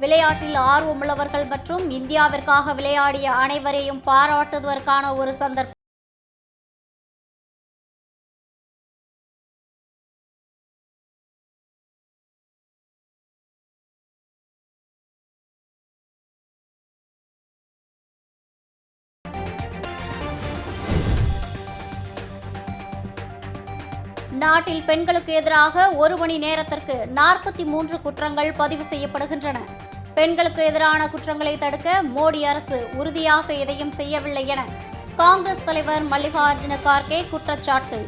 விளையாட்டில் ஆர்வமுள்ளவர்கள் மற்றும் இந்தியாவிற்காக விளையாடிய அனைவரையும் பாராட்டுவதற்கான ஒரு சந்தர்ப்பம். நாட்டில் பெண்களுக்கு எதிராக 1 மணி நேரத்திற்கு 43 குற்றங்கள் பதிவு செய்யப்படுகின்றன. பெண்களுக்கு எதிரான குற்றங்களை தடுக்க மோடி அரசு உறுதியாக எதையும் செய்யவில்லை என காங்கிரஸ் தலைவர் மல்லிகார்ஜுன கார்கே குற்றச்சாட்டு.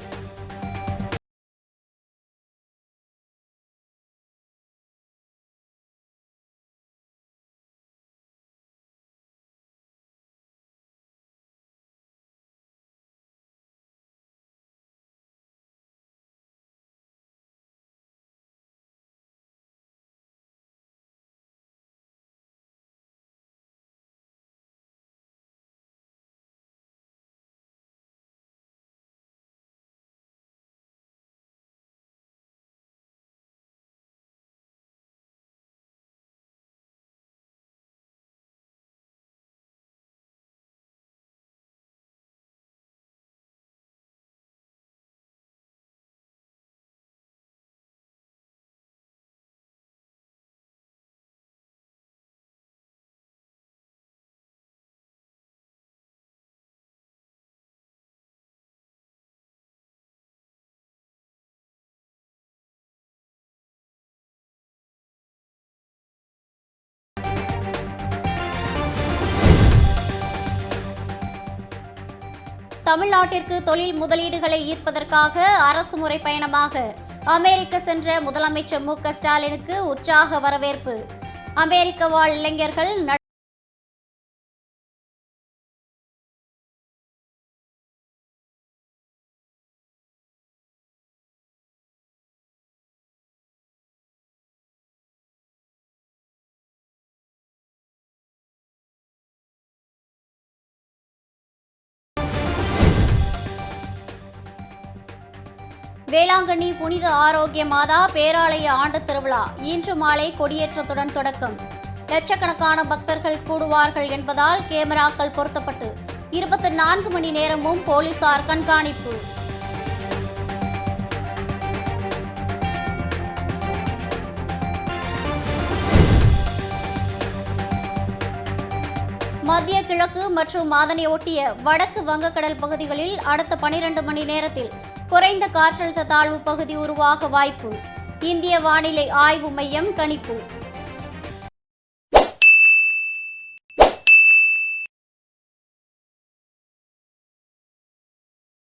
தமிழ்நாட்டிற்கு தொழில் முதலீடுகளை ஈர்ப்பதற்காக அரசுமுறை பயணமாக அமெரிக்க சென்ற முதலமைச்சர் மு.க.ஸ்டாலினுக்கு உற்சாக வரவேற்பு. அமெரிக்க வாழ் இளைஞர்கள் வேளாங்கண்ணி புனித ஆரோக்கிய மாதா பேராலய ஆண்டு திருவிழா இன்று மாலை கொடியேற்றத்துடன் தொடக்கம். லட்சக்கணக்கான பக்தர்கள் கூடுவார்கள் என்பதால் கேமராக்கள் பொருத்தப்பட்டு 24 மணி நேரமும் போலீசார் கண்காணிப்பு. மத்திய கிழக்கு மற்றும் அதனை ஒட்டிய வடக்கு வங்கக்கடல் பகுதிகளில் அடுத்த 12 மணி நேரத்தில் குறைந்த காற்றழுத்த தாழ்வு பகுதி உருவாக வாய்ப்பு. இந்திய வானிலை ஆய்வு மையம் கணிப்பு.